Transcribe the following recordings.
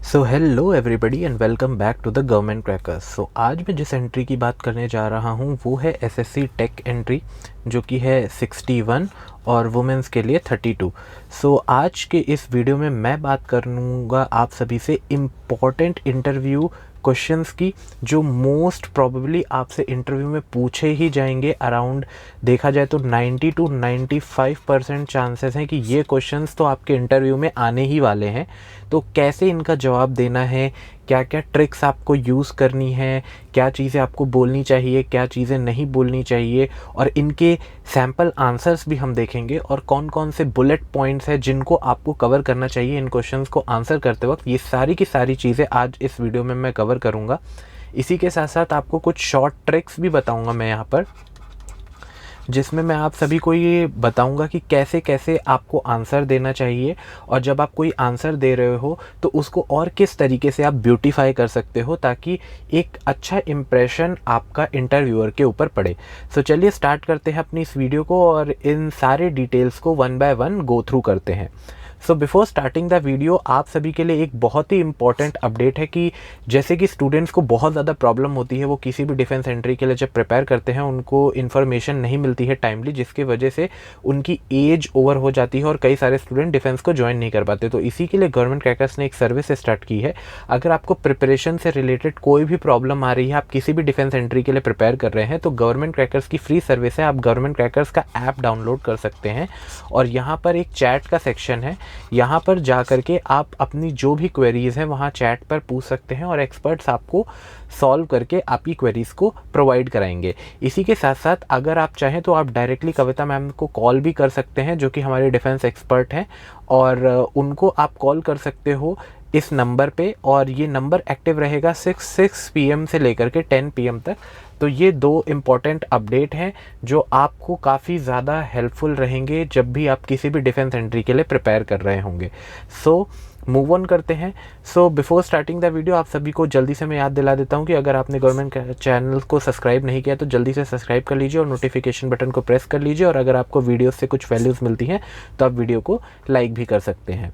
So hello everybody and welcome back to the government crackers. So आज मैं जिस entry की बात करने जा रहा हूँ वो है एसएससी टेक एंट्री, जो कि है 61 और वुमेंस के लिए 32। सो आज के इस वीडियो में मैं बात करूँगा आप सभी से इम्पॉर्टेंट इंटरव्यू क्वेश्चंस की, जो मोस्ट प्रोबेबली आपसे इंटरव्यू में पूछे ही जाएंगे। अराउंड देखा जाए तो 90 to 95% चांसेस हैं कि ये क्वेश्चंस तो आपके इंटरव्यू में आने ही वाले हैं। तो कैसे इनका जवाब देना है, क्या क्या ट्रिक्स आपको यूज़ करनी है, क्या चीज़ें आपको बोलनी चाहिए, क्या चीज़ें नहीं बोलनी चाहिए, और इनके सैम्पल आंसर्स भी हम देखेंगे, और कौन कौन से बुलेट पॉइंट्स हैं जिनको आपको कवर करना चाहिए इन क्वेश्चंस को आंसर करते वक्त। ये सारी की सारी चीज़ें आज इस वीडियो में मैं कवर करूँगा। इसी के साथ साथ आपको कुछ शॉर्ट ट्रिक्स भी बताऊँगा मैं यहाँ पर, जिसमें मैं आप सभी को ये बताऊंगा कि कैसे कैसे आपको आंसर देना चाहिए, और जब आप कोई आंसर दे रहे हो तो उसको और किस तरीके से आप ब्यूटीफाई कर सकते हो ताकि एक अच्छा इम्प्रेशन आपका इंटरव्यूअर के ऊपर पड़े। सो चलिए स्टार्ट करते हैं अपनी इस वीडियो को और इन सारे डिटेल्स को one by one go through करते हैं। So before starting the video, आप सभी के लिए एक बहुत ही इंपॉर्टेंट अपडेट है कि जैसे कि स्टूडेंट्स को बहुत ज़्यादा प्रॉब्लम होती है, वो किसी भी डिफेंस एंट्री के लिए जब प्रिपेयर करते हैं उनको इन्फॉर्मेशन नहीं मिलती है टाइमली, जिसकी वजह से उनकी एज ओवर हो जाती है और कई सारे स्टूडेंट डिफेंस को ज्वाइन नहीं कर पाते। तो इसी के लिए गवर्नमेंट क्रैकर्स ने एक सर्विस स्टार्ट की है। अगर आपको प्रिपरेशन से रिलेटेड कोई भी प्रॉब्लम आ रही है, आप किसी भी डिफेंस एंट्री के लिए प्रिपेयर कर रहे हैं, तो गवर्नमेंट क्रैकर्स की फ्री सर्विस है। आप गवर्नमेंट क्रैकर्स का ऐप डाउनलोड कर सकते हैं और यहाँ पर एक चैट का सेक्शन है। यहाँ पर जा करके आप अपनी जो भी क्वेरीज़ हैं वहाँ चैट पर पूछ सकते हैं और एक्सपर्ट्स आपको सॉल्व करके आपकी क्वेरीज़ को प्रोवाइड कराएंगे। इसी के साथ साथ अगर आप चाहें तो आप डायरेक्टली कविता मैम को कॉल भी कर सकते हैं, जो कि हमारे डिफेंस एक्सपर्ट हैं, और उनको आप कॉल कर सकते हो इस नंबर पे, और ये नंबर एक्टिव रहेगा 6 PM से लेकर के 10 PM तक। तो ये दो इम्पॉर्टेंट अपडेट हैं जो आपको काफ़ी ज़्यादा हेल्पफुल रहेंगे जब भी आप किसी भी डिफेंस एंट्री के लिए प्रिपेयर कर रहे होंगे। सो मूव ऑन करते हैं। So before starting the video, आप सभी को जल्दी से मैं याद दिला देता हूँ कि अगर आपने गवर्नमेंट चैनल को सब्सक्राइब नहीं किया तो जल्दी से सब्सक्राइब कर लीजिए और नोटिफिकेशन बटन को प्रेस कर लीजिए, और अगर आपको वीडियो से कुछ वैल्यूज़ मिलती हैं तो आप वीडियो को लाइक भी कर सकते हैं।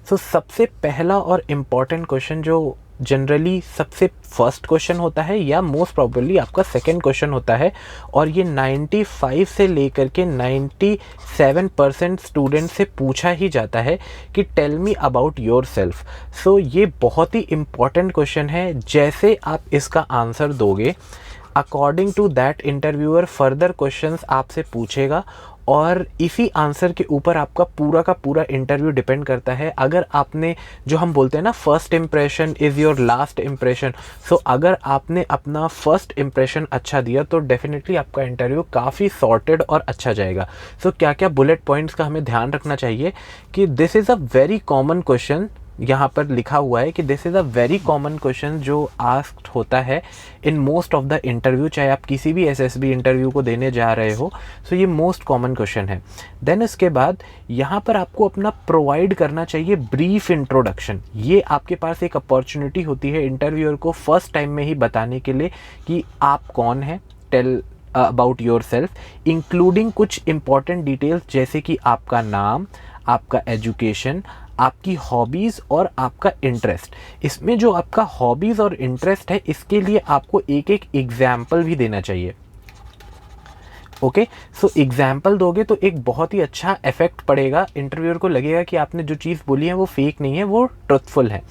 सो सबसे पहला और इम्पॉर्टेंट क्वेश्चन, जो जनरली सबसे फर्स्ट क्वेश्चन होता है या मोस्ट प्रॉबेबली आपका सेकंड क्वेश्चन होता है, और ये 95 से लेकर के 97% स्टूडेंट से पूछा ही जाता है कि tell me about yourself. So ये बहुत ही इम्पॉर्टेंट क्वेश्चन है। जैसे आप इसका आंसर दोगे, according to that interviewer further questions आपसे पूछेगा, और इसी आंसर के ऊपर आपका पूरा का पूरा इंटरव्यू डिपेंड करता है। अगर आपने, जो हम बोलते हैं ना, first impression is your last impression, so अगर आपने अपना फर्स्ट इम्प्रेशन अच्छा दिया तो डेफिनेटली आपका इंटरव्यू काफ़ी सॉर्टेड और अच्छा जाएगा। सो क्या क्या बुलेट पॉइंट्स का हमें ध्यान रखना चाहिए कि this is a very common question. यहाँ पर लिखा हुआ है कि this is a very common question जो आस्क्ड होता है in most of the interview, चाहे आप किसी भी एसएसबी इंटरव्यू को देने जा रहे हो। सो ये मोस्ट कॉमन क्वेश्चन है। देन इसके बाद यहाँ पर आपको अपना प्रोवाइड करना चाहिए ब्रीफ इंट्रोडक्शन। ये आपके पास एक अपॉर्चुनिटी होती है इंटरव्यूअर को फर्स्ट टाइम में ही बताने के लिए कि आप कौन हैं, tell about yourself, including कुछ इंपॉर्टेंट डिटेल्स जैसे कि आपका नाम, आपका एजुकेशन, आपकी हॉबीज़ और आपका इंटरेस्ट। इसमें जो आपका हॉबीज़ और इंटरेस्ट है, इसके लिए आपको एक एक एग्जाम्पल भी देना चाहिए। ओके, सो एग्जाम्पल दोगे तो एक बहुत ही अच्छा इफेक्ट पड़ेगा, इंटरव्यूअर को लगेगा कि आपने जो चीज़ बोली है वो फेक नहीं है, वो ट्रुथफुल है।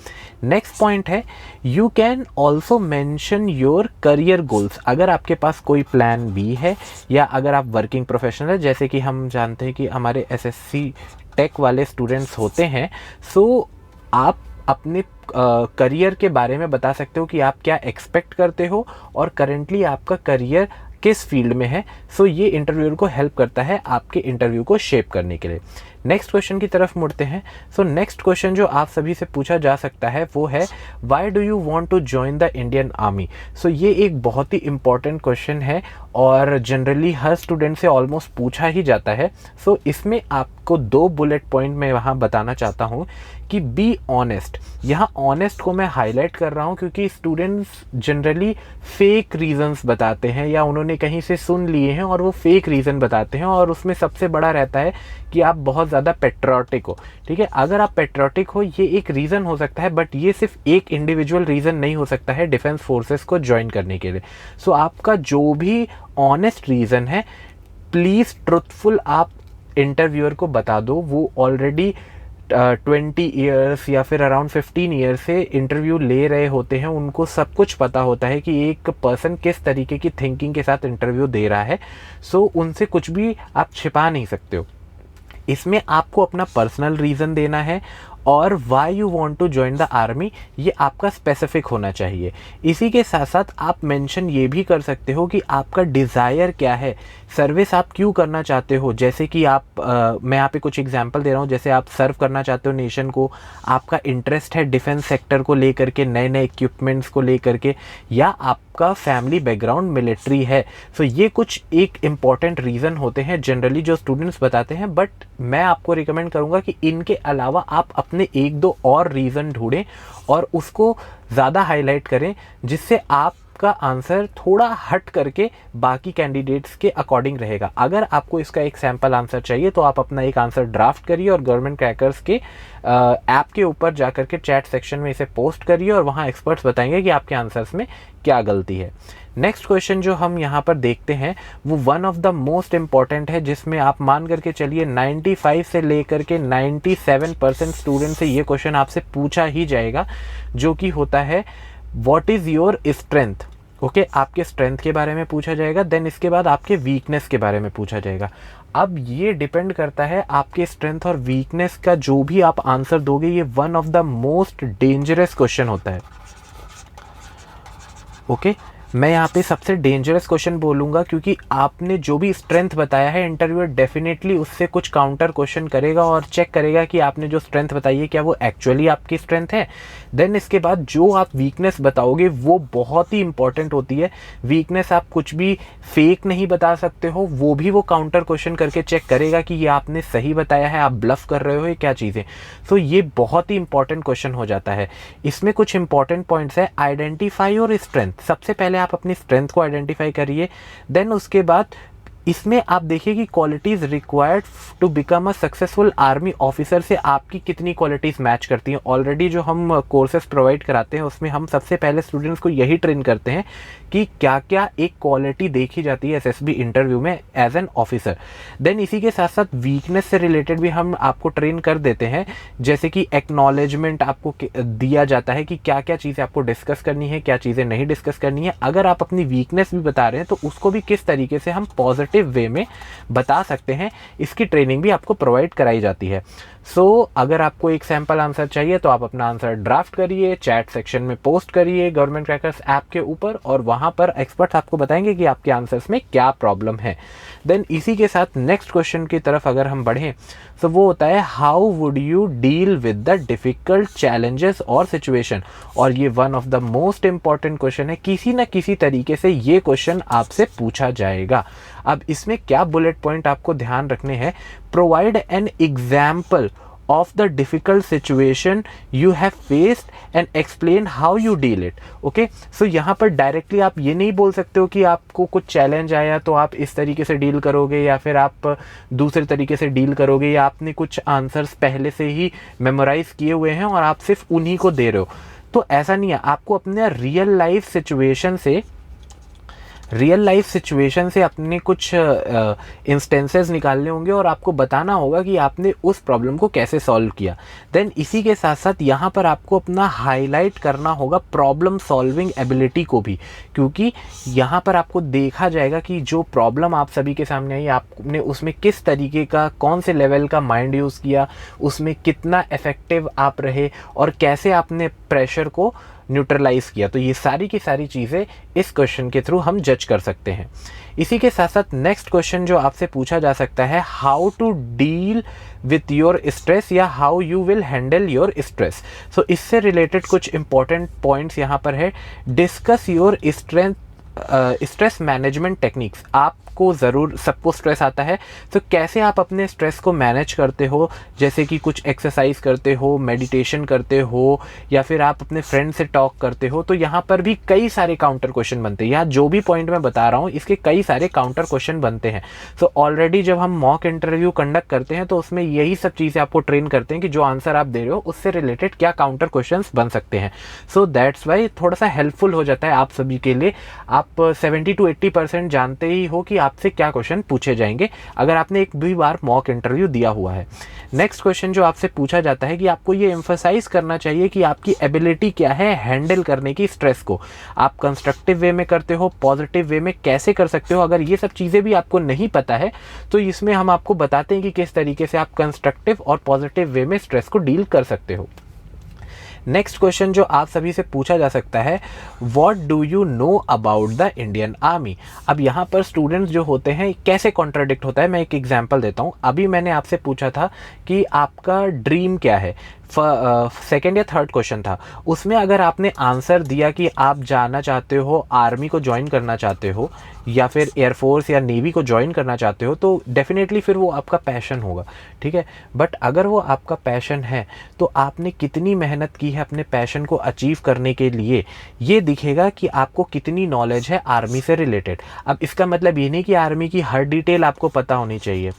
नेक्स्ट पॉइंट है, you can also mention your career goals. अगर आपके पास कोई प्लान बी है, या अगर आप वर्किंग प्रोफेशनल है, जैसे कि हम जानते हैं कि हमारे एसएससी टेक वाले स्टूडेंट्स होते हैं, सो आप अपने करियर के बारे में बता सकते हो कि आप क्या एक्सपेक्ट करते हो और करेंटली आपका करियर किस फील्ड में है। सो ये इंटरव्यूअर को हेल्प करता है आपके इंटरव्यू को शेप करने के लिए। नेक्स्ट क्वेश्चन की तरफ मुड़ते हैं। सो नेक्स्ट क्वेश्चन जो आप सभी से पूछा जा सकता है वो है, why do you want to join the Indian army. So ये एक बहुत ही इंपॉर्टेंट क्वेश्चन है और जनरली हर स्टूडेंट से ऑलमोस्ट पूछा ही जाता है। सो इसमें आपको दो बुलेट पॉइंट मैं वहाँ बताना चाहता हूँ कि बी ऑनेस्ट। यहाँ ऑनेस्ट को मैं हाईलाइट कर रहा हूँ क्योंकि स्टूडेंट्स जनरली फेक रीजंस बताते हैं, या उन्होंने कहीं से सुन लिए हैं और वो फेक रीज़न बताते हैं, और उसमें सबसे बड़ा रहता है कि आप बहुत ज़्यादा पेट्रियोटिक हो, ठीक है। अगर आप पेट्रियोटिक हो ये एक रीज़न हो सकता है, बट ये सिर्फ एक इंडिविजुअल रीज़न नहीं हो सकता है डिफेंस फोर्सेस को ज्वाइन करने के लिए। सो आपका जो भी ऑनेस्ट रीज़न है प्लीज़ ट्रुथफुल आप इंटरव्यूअर को बता दो। वो ऑलरेडी 20 ईयर्स या फिर अराउंड 15 ईयर्स से इंटरव्यू ले रहे होते हैं, उनको सब कुछ पता होता है कि एक पर्सन किस तरीके की थिंकिंग के साथ इंटरव्यू दे रहा है। सो उनसे कुछ भी आप छिपा नहीं सकते हो। इसमें आपको अपना पर्सनल रीज़न देना है और why you want to join the army ये आपका स्पेसिफिक होना चाहिए। इसी के साथ साथ आप मेंशन ये भी कर सकते हो कि आपका डिज़ायर क्या है, सर्विस आप क्यों करना चाहते हो। जैसे कि आप मैं यहाँ पे कुछ एग्जांपल दे रहा हूँ, जैसे आप सर्व करना चाहते हो नेशन को, आपका इंटरेस्ट है डिफेंस सेक्टर को लेकर के, नए नए इक्विपमेंट्स को लेकर के, या आपका फैमिली बैकग्राउंड मिलिट्री है। सो ये कुछ एक इम्पॉर्टेंट रीज़न होते हैं जनरली जो स्टूडेंट्स बताते हैं, बट मैं आपको रिकमेंड करूँगा कि इनके अलावा आप अपने एक दो और रीज़न ढूंढें और उसको ज़्यादा हाईलाइट करें, जिससे आपका आंसर थोड़ा हट करके बाकी कैंडिडेट्स के अकॉर्डिंग रहेगा। अगर आपको इसका एक सैम्पल आंसर चाहिए तो आप अपना एक आंसर ड्राफ्ट करिए और गवर्नमेंट क्रैकर्स के ऐप के ऊपर जा करके चैट सेक्शन में इसे पोस्ट करिए और वहाँ एक्सपर्ट्स बताएंगे कि आपके आंसर्स में क्या गलती है। नेक्स्ट क्वेश्चन जो हम यहाँ पर देखते हैं वो one of the most important है, जिसमें आप मान करके चलिए 95 से लेकर के 97% स्टूडेंट से ये क्वेश्चन आपसे पूछा ही जाएगा, जो कि होता है what is your strength. Okay, आपके स्ट्रेंथ के बारे में पूछा जाएगा, देन इसके बाद आपके वीकनेस के बारे में पूछा जाएगा। अब ये डिपेंड करता है आपके स्ट्रेंथ और वीकनेस का जो भी आप आंसर दोगे, ये one of the most dangerous question होता है। ओके, मैं यहाँ पे सबसे डेंजरस क्वेश्चन बोलूँगा, क्योंकि आपने जो भी स्ट्रेंथ बताया है इंटरव्यूअर डेफिनेटली उससे कुछ काउंटर क्वेश्चन करेगा और चेक करेगा कि आपने जो स्ट्रेंथ बताई है क्या वो एक्चुअली आपकी स्ट्रेंथ है। देन इसके बाद जो आप वीकनेस बताओगे वो बहुत ही इंपॉर्टेंट होती है। वीकनेस आप कुछ भी फेक नहीं बता सकते हो, वो भी वो काउंटर क्वेश्चन करके चेक करेगा कि ये आपने सही बताया है, आप ब्लफ कर रहे हो, ये क्या चीज़ें। सो ये बहुत ही इंपॉर्टेंट क्वेश्चन हो जाता है। इसमें कुछ इंपॉर्टेंट पॉइंट्स है। आइडेंटिफाई योर स्ट्रेंथ, सबसे पहले आप अपनी स्ट्रेंथ को आइडेंटिफाई करिए। देन उसके बाद इसमें आप देखिए कि qualities required to become a successful army officer से आपकी कितनी क्वालिटीज़ मैच करती हैं। ऑलरेडी जो हम कोर्सेज प्रोवाइड कराते हैं उसमें हम सबसे पहले स्टूडेंट्स को यही ट्रेन करते हैं कि क्या क्या एक क्वालिटी देखी जाती है एसएसबी इंटरव्यू में एज एन ऑफिसर। देन इसी के साथ साथ वीकनेस से रिलेटेड भी हम आपको ट्रेन कर देते हैं, जैसे कि एक्नॉलेजमेंट आपको दिया जाता है कि क्या क्या चीज़ें आपको डिस्कस करनी है, क्या चीज़ें नहीं डिस्कस करनी है। अगर आप अपनी वीकनेस भी बता रहे हैं तो उसको भी किस तरीके से हम पॉजिटिव वे में बता सकते हैं, इसकी ट्रेनिंग भी आपको प्रोवाइड कराई जाती है। सो अगर आपको एक सैम्पल आंसर चाहिए तो आप अपना आंसर ड्राफ्ट करिए, चैट सेक्शन में पोस्ट करिए गवर्नमेंट क्रैकर्स ऐप के ऊपर, और वहाँ पर एक्सपर्ट्स आपको बताएंगे कि आपके आंसर्स में क्या प्रॉब्लम है। देन इसी के साथ नेक्स्ट क्वेश्चन की तरफ अगर हम बढ़ें तो वो होता है how would you deal with the difficult challenges और सिचुएशन। और ये one of the most important question है, किसी न किसी तरीके से ये क्वेश्चन आपसे पूछा जाएगा। अब इसमें क्या बुलेट पॉइंट आपको ध्यान रखने हैं, provide an example of the difficult situation you have faced and explain how you deal it. Okay, so यहाँ पर डायरेक्टली आप ये नहीं बोल सकते हो कि आपको कुछ चैलेंज आया तो आप इस तरीके से डील करोगे या फिर आप दूसरे तरीके से डील करोगे, या आपने कुछ आंसर्स पहले से ही मेमोराइज किए हुए हैं और आप सिर्फ उन्हीं को दे रहे हो। तो ऐसा नहीं है, आपको अपने रियल लाइफ सिचुएशन से अपने कुछ इंस्टेंसेस निकालने होंगे और आपको बताना होगा कि आपने उस प्रॉब्लम को कैसे सॉल्व किया। देन इसी के साथ साथ यहाँ पर आपको अपना हाईलाइट करना होगा प्रॉब्लम सॉल्विंग एबिलिटी को भी, क्योंकि यहाँ पर आपको देखा जाएगा कि जो प्रॉब्लम आप सभी के सामने आई आपने उसमें किस तरीके का, कौन से लेवल का माइंड यूज़ किया, उसमें कितना इफेक्टिव आप रहे और कैसे आपने प्रेशर को न्यूट्रलाइज किया। तो ये सारी की सारी चीज़ें इस क्वेश्चन के थ्रू हम जज कर सकते हैं। इसी के साथ साथ नेक्स्ट क्वेश्चन जो आपसे पूछा जा सकता है, how to deal with your stress या how you will handle your stress. So इससे रिलेटेड कुछ इंपॉर्टेंट पॉइंट्स यहाँ पर है। Discuss your strength stress management techniques. आपको ज़रूर, सबको स्ट्रेस आता है, तो कैसे आप अपने स्ट्रेस को मैनेज करते हो, जैसे कि कुछ एक्सरसाइज करते हो, मेडिटेशन करते हो, या फिर आप अपने फ्रेंड से टॉक करते हो। तो यहाँ पर भी कई सारे काउंटर क्वेश्चन बनते हैं। यहाँ जो भी पॉइंट मैं बता रहा हूँ इसके कई सारे काउंटर क्वेश्चन बनते हैं। सो ऑलरेडी जब हम मॉक इंटरव्यू कंडक्ट करते हैं तो उसमें यही सब चीज़ें आपको ट्रेन करते हैं कि जो आंसर आप दे रहे हो उससे रिलेटेड क्या काउंटर क्वेश्चंस बन सकते हैं। सो दैट्स वाई थोड़ा सा हेल्पफुल हो जाता है आप सभी के लिए। आप 70 to 80% जानते ही हो कि आपसे क्या क्वेश्चन पूछे जाएंगे अगर आपने एक भी बार मॉक इंटरव्यू दिया हुआ है। नेक्स्ट क्वेश्चन जो आपसे पूछा जाता है कि आपको ये एम्फसाइज करना चाहिए कि आपकी एबिलिटी क्या है हैंडल करने की स्ट्रेस को। आप कंस्ट्रक्टिव वे में करते हो, पॉजिटिव वे में कैसे कर सकते हो। अगर ये सब चीज़ें भी आपको नहीं पता है तो इसमें हम आपको बताते हैं कि किस तरीके से आप कंस्ट्रक्टिव और पॉजिटिव वे में स्ट्रेस को डील कर सकते हो। नेक्स्ट क्वेश्चन जो आप सभी से पूछा जा सकता है, what do you know about the Indian army. अब यहाँ पर स्टूडेंट्स जो होते हैं कैसे कॉन्ट्राडिक्ट होता है, मैं एक एग्जांपल देता हूँ। अभी मैंने आपसे पूछा था कि आपका ड्रीम क्या है, सेकेंड या थर्ड क्वेश्चन था, उसमें अगर आपने आंसर दिया कि आप जाना चाहते हो, आर्मी को ज्वाइन करना चाहते हो, या फिर एयरफोर्स या नेवी को ज्वाइन करना चाहते हो, तो डेफिनेटली फिर वो आपका पैशन होगा, ठीक है। बट अगर वो आपका पैशन है तो आपने कितनी मेहनत की है अपने पैशन को अचीव करने के लिए, ये दिखेगा कि आपको कितनी नॉलेज है आर्मी से रिलेटेड। अब इसका मतलब ये नहीं कि आर्मी की हर डिटेल आपको पता होनी चाहिए,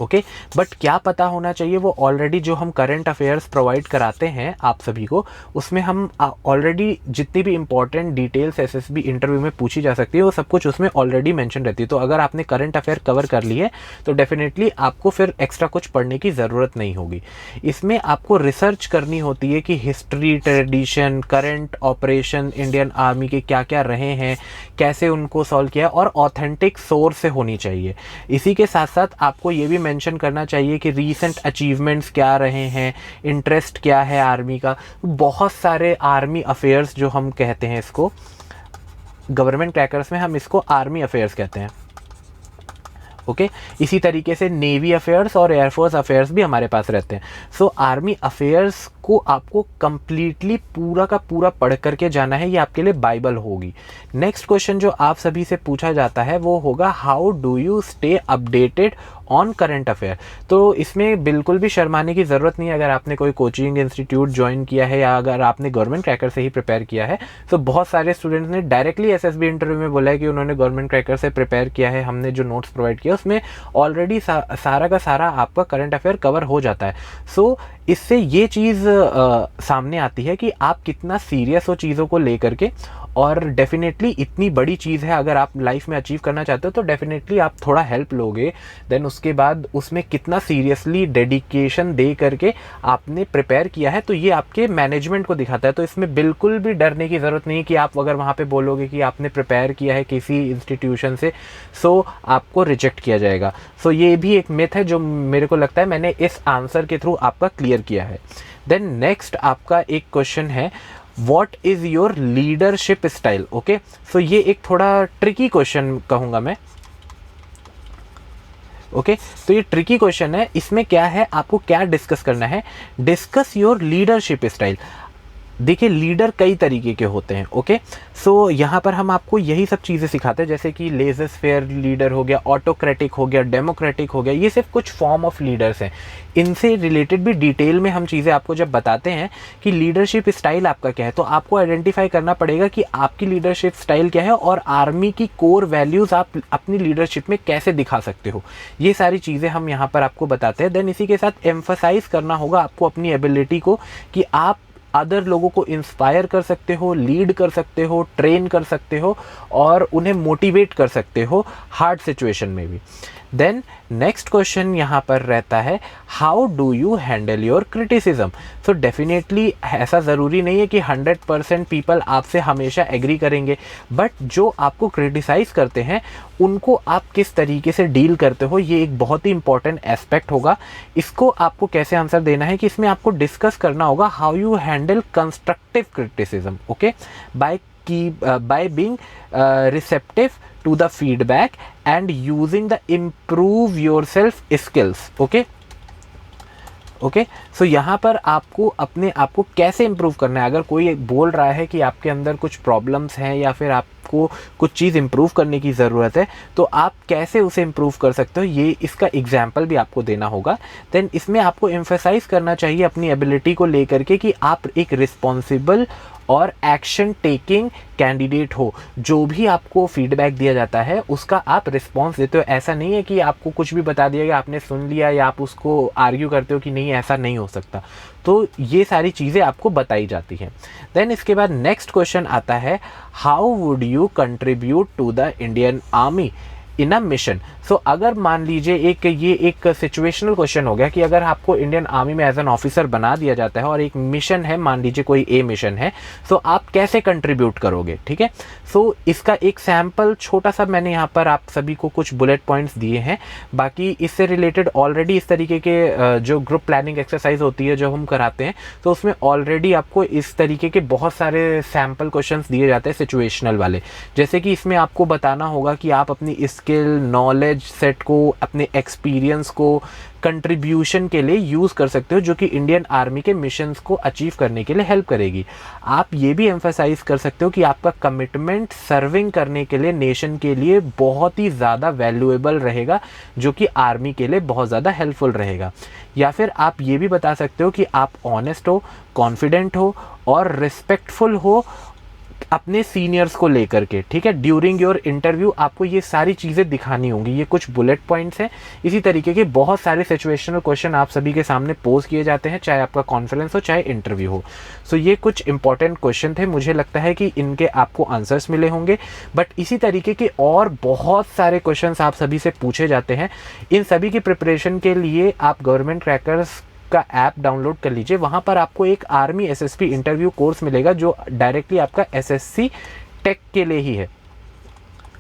ओके, बट क्या पता होना चाहिए, वो ऑलरेडी जो हम करंट अफेयर्स प्रोवाइड कराते हैं आप सभी को, उसमें हम ऑलरेडी जितनी भी इंपॉर्टेंट डिटेल्स एसएसबी इंटरव्यू में पूछी जा सकती है वो सब कुछ उसमें ऑलरेडी मेंशन रहती है। तो अगर आपने करंट अफेयर कवर कर ली है तो डेफिनेटली आपको फिर एक्स्ट्रा कुछ पढ़ने की ज़रूरत नहीं होगी। इसमें आपको रिसर्च करनी होती है कि history, tradition, current operation Indian army के क्या क्या रहे हैं, कैसे उनको सॉल्व किया, और ऑथेंटिक सोर्स से होनी चाहिए। इसी के साथ साथ आपको ये भी मेंशन करना चाहिए कि रीसेंट अचीवमेंट्स क्या रहे हैं, इंटरेस्ट क्या है आर्मी का। बहुत सारे आर्मी अफेयर्स जो हम कहते हैं, इसको गवर्नमेंट क्रैकर्स में हम इसको आर्मी अफेयर्स कहते हैं, ओके। इसी तरीके से नेवी अफेयर्स और एयरफोर्स अफेयर्स भी हमारे पास रहते हैं। सो आर्मी अफेयर्स को आपको कंप्लीटली पूरा का पूरा पढ़ करके जाना है, ये आपके लिए बाइबल होगी। नेक्स्ट क्वेश्चन जो आप सभी से पूछा जाता है वो होगा, how do you stay updated on current affair. तो इसमें बिल्कुल भी शर्माने की ज़रूरत नहीं है। अगर आपने कोई कोचिंग इंस्टीट्यूट ज्वाइन किया है या अगर आपने गवर्नमेंट क्रैकर से ही प्रिपेयर किया है, तो बहुत सारे स्टूडेंट्स ने डायरेक्टली एसएसबी इंटरव्यू में बोला है कि उन्होंने गवर्नमेंट क्रैकर से प्रिपेयर किया है, हमने जो नोट्स प्रोवाइड किया उसमें ऑलरेडी सारा का सारा आपका करंट अफेयर कवर हो जाता है। सो इससे ये चीज़ सामने आती है कि आप कितना सीरियस हो चीज़ों को लेकर के, और डेफिनेटली इतनी बड़ी चीज़ है, अगर आप लाइफ में अचीव करना चाहते हो तो डेफिनेटली आप थोड़ा हेल्प लोगे। देन उसके बाद उसमें कितना सीरियसली डेडिकेशन दे करके आपने प्रिपेयर किया है, तो ये आपके मैनेजमेंट को दिखाता है। तो इसमें बिल्कुल भी डरने की ज़रूरत नहीं है कि आप अगर वहाँ पे बोलोगे कि आपने प्रिपेयर किया है किसी इंस्टीट्यूशन से, सो आपको रिजेक्ट किया जाएगा। सो ये भी एक मिथ है जो मेरे को लगता है मैंने इस आंसर के थ्रू आपका क्लियर किया है। देन नेक्स्ट आपका एक क्वेश्चन है, what is your leadership style, okay. So ये एक थोड़ा ट्रिकी क्वेश्चन कहूँगा मैं, ओके। तो ये ट्रिकी क्वेश्चन है। इसमें क्या है, आपको क्या डिस्कस करना है, डिस्कस योर लीडरशिप स्टाइल। देखिए, लीडर कई तरीके के होते हैं, ओके। सो यहाँ पर हम आपको यही सब चीज़ें सिखाते हैं, जैसे कि लेजर फेयर लीडर हो गया, ऑटोक्रेटिक हो गया, डेमोक्रेटिक हो गया। ये सिर्फ कुछ फॉर्म ऑफ लीडर्स हैं। इनसे रिलेटेड भी डिटेल में हम चीज़ें आपको जब बताते हैं कि लीडरशिप स्टाइल आपका क्या है, तो आपको आइडेंटिफाई करना पड़ेगा कि आपकी लीडरशिप स्टाइल क्या है और आर्मी की कोर वैल्यूज़ आप अपनी लीडरशिप में कैसे दिखा सकते हो। ये सारी चीज़ें हम यहाँ पर आपको बताते हैं। देन इसी के साथ एम्फसाइज करना होगा आपको अपनी एबिलिटी को कि आप अदर लोगों को इंस्पायर कर सकते हो, लीड कर सकते हो, ट्रेन कर सकते हो और उन्हें मोटिवेट कर सकते हो हार्ड सिचुएशन में भी। देन नेक्स्ट क्वेश्चन यहाँ पर रहता है, how do you handle your criticism. So definitely ऐसा ज़रूरी नहीं है कि 100% पीपल आपसे हमेशा एग्री करेंगे, बट जो आपको क्रिटिसाइज़ करते हैं उनको आप किस तरीके से डील करते हो, ये एक बहुत ही इंपॉर्टेंट एस्पेक्ट होगा। इसको आपको कैसे आंसर देना है कि इसमें आपको डिस्कस करना होगा how you handle constructive criticism, okay, by being receptive to the feedback and using the improve yourself skills, okay. So यहाँ पर आपको अपने आप को कैसे इम्प्रूव करना है। अगर कोई बोल रहा है कि आपके अंदर कुछ प्रॉब्लम्स हैं या फिर आपको आपको कुछ चीज़ इम्प्रूव करने की ज़रूरत है, तो आप कैसे उसे इम्प्रूव कर सकते हो, ये इसका एग्जाम्पल भी आपको देना होगा। देन इसमें आपको एम्फेसाइज करना चाहिए अपनी एबिलिटी को लेकर के कि आप एक रिस्पॉन्सिबल और एक्शन टेकिंग कैंडिडेट हो। जो भी आपको फीडबैक दिया जाता है उसका आप रिस्पॉन्स देते हो। ऐसा नहीं है कि आपको कुछ भी बता दिया गया, आपने सुन लिया या आप उसको आर्ग्यू करते हो कि नहीं ऐसा नहीं हो सकता। तो ये सारी चीज़ें आपको बताई जाती हैं। देन इसके बाद नेक्स्ट क्वेश्चन आता है, how would you contribute to the Indian army in a mission. So अगर मान लीजिए ये एक सिचुएशनल क्वेश्चन हो गया कि अगर आपको इंडियन आर्मी में एज एन ऑफिसर बना दिया जाता है और एक मिशन है, मान लीजिए कोई ए मिशन है, तो आप कैसे कंट्रीब्यूट करोगे, ठीक है। सो इसका एक सैम्पल छोटा सा मैंने यहाँ पर आप सभी को कुछ बुलेट पॉइंट्स दिए हैं। बाकी इससे रिलेटेड ऑलरेडी इस तरीके के जो ग्रुप प्लानिंग एक्सरसाइज होती है जो हम कराते हैं, तो उसमें ऑलरेडी आपको इस तरीके के बहुत सारे सैम्पल क्वेश्चंस दिए जाते हैं सिचुएशनल वाले। जैसे कि इसमें आपको बताना होगा कि आप अपनी स्किल, नॉलेज सेट को, अपने एक्सपीरियंस को कंट्रीब्यूशन के लिए यूज़ कर सकते हो, जो कि इंडियन आर्मी के मिशंस को अचीव करने के लिए हेल्प करेगी। आप ये भी एम्फेसाइज कर सकते हो कि आपका कमिटमेंट सर्विंग करने के लिए नेशन के लिए बहुत ही ज़्यादा वैल्यूएबल रहेगा, जो कि आर्मी के लिए बहुत ज़्यादा हेल्पफुल रहेगा। या फिर आप ये भी बता सकते हो कि आप ऑनेस्ट हो, कॉन्फिडेंट हो और रिस्पेक्टफुल हो अपने सीनियर्स को लेकर के, ठीक है। ड्यूरिंग योर इंटरव्यू आपको ये सारी चीज़ें दिखानी होंगी। ये कुछ बुलेट पॉइंट्स हैं। इसी तरीके के बहुत सारे सिचुएशनल क्वेश्चन आप सभी के सामने पोज किए जाते हैं, चाहे आपका कॉन्फ्रेंस हो चाहे इंटरव्यू हो। सो ये कुछ इंपॉर्टेंट क्वेश्चन थे। मुझे लगता है कि इनके आपको आंसर्स मिले होंगे, बट इसी तरीके के और बहुत सारे क्वेश्चन आप सभी से पूछे जाते हैं। इन सभी की प्रिपरेशन के लिए आप गवर्नमेंट क्रैकर्स का ऐप डाउनलोड कर लीजिए। वहाँ पर आपको एक आर्मी एसएसपी इंटरव्यू कोर्स मिलेगा जो डायरेक्टली आपका एसएससी टेक के लिए ही है।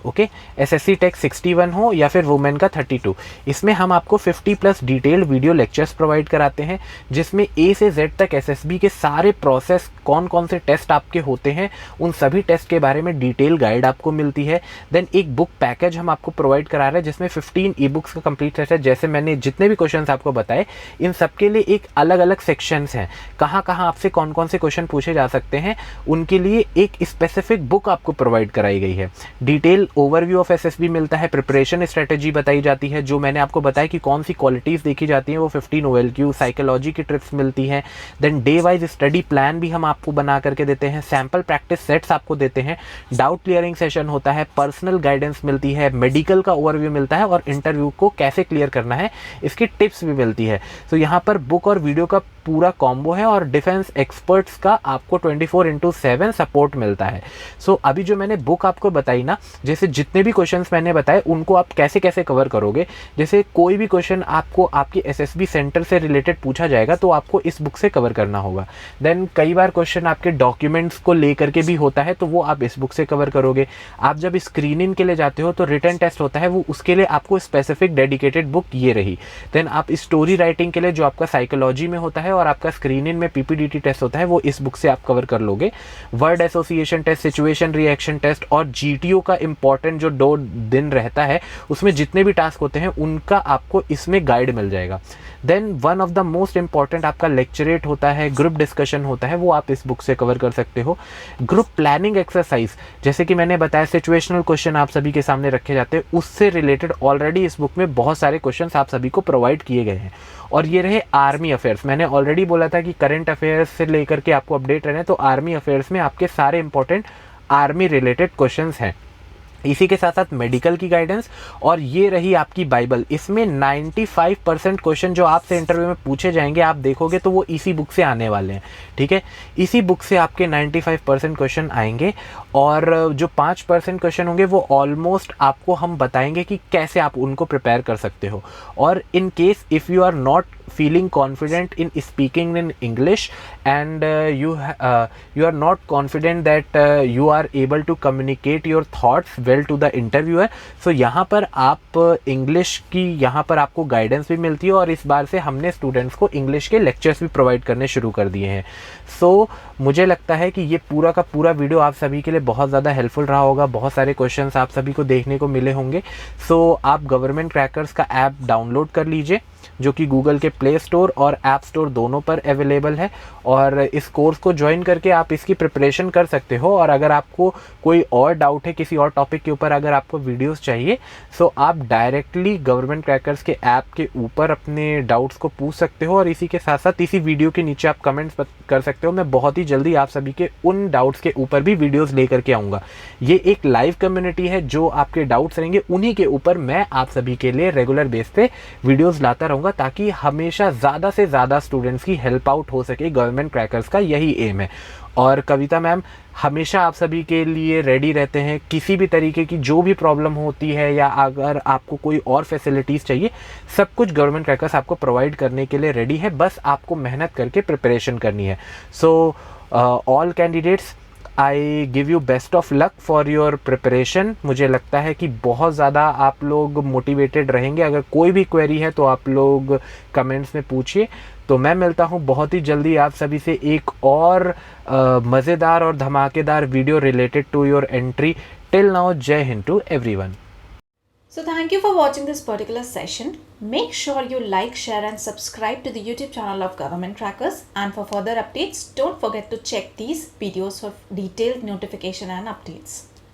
ओके, एसएससी टेक 61 हो या फिर वुमेन का 32, इसमें हम आपको 50+ डिटेल्ड वीडियो लेक्चर्स प्रोवाइड कराते हैं, जिसमें ए से जेड तक एसएसबी के सारे प्रोसेस, कौन कौन से टेस्ट आपके होते हैं, उन सभी टेस्ट के बारे में डिटेल गाइड आपको मिलती है। देन एक बुक पैकेज हम आपको प्रोवाइड करा रहे हैं जिसमें 15 ई बुक्स का कंप्लीट सेट है। जैसे मैंने जितने भी क्वेश्चन आपको बताए, इन सबके लिए एक अलग अलग सेक्शंस हैं। कहाँ कहाँ आपसे कौन कौन से क्वेश्चन पूछे जा सकते हैं, उनके लिए एक स्पेसिफिक बुक आपको प्रोवाइड कराई गई है। डिटेल ओवरव्यू ऑफ एसएसबी मिलता है, प्रिपरेशन स्ट्रेटेजी बताई जाती है, जो मैंने आपको बताया कि कौन सी क्वालिटीज़ देखी जाती हैं, वो 15 OLQ, साइकोलॉजी की ट्रिप्स मिलती हैं। Then day wise study plan भी हम आपको बना करके देते हैं, सैम्पल प्रैक्टिस सेट्स आपको देते हैं, डाउट क्लियरिंग सेशन होता है, पर्सनल गाइडेंस मिलती है, मेडिकल का ओवरव्यू मिलता है और इंटरव्यू को कैसे क्लियर करना है इसकी टिप्स भी मिलती है। तो यहाँ पर बुक और वीडियो का पूरा कॉम्बो है और डिफेंस एक्सपर्ट्स का आपको 24/7 सपोर्ट मिलता है। सो अभी जो मैंने बुक आपको बताई ना, जैसे जितने भी क्वेश्चंस मैंने बताए उनको आप कैसे कैसे कवर करोगे। जैसे कोई भी क्वेश्चन आपको आपके एसएसबी सेंटर से रिलेटेड पूछा जाएगा तो आपको इस बुक से कवर करना होगा। देन कई बार क्वेश्चन आपके डॉक्यूमेंट्स को लेकर के भी होता है, तो वो आप इस बुक से कवर करोगे। आप जब स्क्रीनिंग के लिए जाते हो तो रिटन टेस्ट होता है, वो उसके लिए आपको स्पेसिफिक डेडिकेटेड बुक ये रही। देन आप स्टोरी राइटिंग के लिए जो आपका साइकोलॉजी में होता है और आपका स्क्रीनिंग में पीपीडीटी टेस्ट होता है, वो इस बुक से आप कवर कर लोगे। Word association test, situation reaction test और जीटीओ का इंपॉर्टेंट जो 2 दिन रहता है, उसमें जितने भी टास्क होते हैं उनका आपको इसमें गाइड मिल जाएगा। Then one of the most important आपका लेक्चरेट होता है, ग्रुप डिस्कशन होता है, वो आप इस बुक से कवर कर सकते हो। ग्रुप प्लानिंग एक्सरसाइज, जैसे कि मैंने बताया सिचुएशनल क्वेश्चन आप सभी के सामने रखे जाते हैं, उससे रिलेटेड ऑलरेडी इस बुक में बहुत सारे क्वेश्चन आप सभी को प्रोवाइड किए गए हैं। और ये रहे आर्मी अफेयर्स। मैंने ऑलरेडी बोला था कि करंट अफेयर्स से लेकर के आपको अपडेट रहना है, तो आर्मी अफेयर्स में आपके सारे इंपॉर्टेंट आर्मी रिलेटेड क्वेश्चंस हैं। इसी के साथ साथ मेडिकल की गाइडेंस, और ये रही आपकी बाइबल। इसमें 95% क्वेश्चन जो आपसे इंटरव्यू में पूछे जाएंगे, आप देखोगे तो वो इसी बुक से आने वाले हैं, ठीक है। इसी बुक से आपके 95% क्वेश्चन आएंगे और जो 5% क्वेश्चन होंगे वो ऑलमोस्ट आपको हम बताएंगे कि कैसे आप उनको प्रिपेयर कर सकते हो। और in case if you are not feeling confident in speaking in English and you are not confident that you are able to communicate your thoughts well to the interviewer, so यहाँ पर आप English की यहाँ पर आपको guidance भी मिलती है और इस बार से हमने स्टूडेंट्स को इंग्लिश के लेक्चर्स भी प्रोवाइड करने शुरू कर दिए हैं। सो मुझे लगता है कि ये पूरा का पूरा वीडियो आप सभी के लिए बहुत ज़्यादा हेल्पफुल रहा होगा। बहुत सारे क्वेश्चंस आप सभी को देखने को मिले होंगे। सो आप गवर्नमेंट क्रैकर्स का ऐप डाउनलोड कर लीजिए जो कि गूगल के प्ले स्टोर और ऐप स्टोर दोनों पर अवेलेबल है। और इस कोर्स को ज्वाइन करके आप इसकी प्रिपरेशन कर सकते हो। और अगर आपको कोई और डाउट है किसी और टॉपिक के ऊपर, अगर आपको वीडियोस चाहिए, सो आप डायरेक्टली गवर्नमेंट क्रैकर्स के ऐप के ऊपर अपने डाउट्स को पूछ सकते हो। और इसी के साथ साथ इसी वीडियो के नीचे आप कमेंट्स कर सकते हो। मैं बहुत ही जल्दी आप सभी के उन डाउट्स के ऊपर भी वीडियोस लेकर के आऊँगा। ये एक लाइव कम्युनिटी है, जो आपके डाउट्स रहेंगे उन्हीं के ऊपर मैं आप सभी के लिए रेगुलर बेस पे वीडियोस लाता रहूँगा, ताकि हमेशा ज़्यादा से ज़्यादा स्टूडेंट्स की हेल्प आउट हो सके। गवर्नमेंट क्रैकर्स का यही एम है। और कविता मैम हमेशा आप सभी के लिए रेडी रहते हैं। किसी भी तरीके की जो भी प्रॉब्लम होती है या अगर आपको कोई और फैसिलिटीज़ चाहिए, सब कुछ गवर्नमेंट क्रैकर्स आपको प्रोवाइड करने के लिए रेडी है। बस आपको मेहनत करके प्रिपरेशन करनी है। So all candidates, I give you best of luck for your preparation. मुझे लगता है कि बहुत ज़्यादा आप लोग मोटिवेटेड रहेंगे। अगर कोई भी क्वेरी है तो आप लोग कमेंट्स में पूछिए। तो मैं मिलता हूँ बहुत ही जल्दी आप सभी से एक और मज़ेदार और धमाकेदार video related to your entry. Till now, जय हिंद to everyone. So thank you for watching this particular session. Make sure you like, share and subscribe to the YouTube channel of Government Crackers. And for further updates, don't forget to check these videos for detailed notification and updates.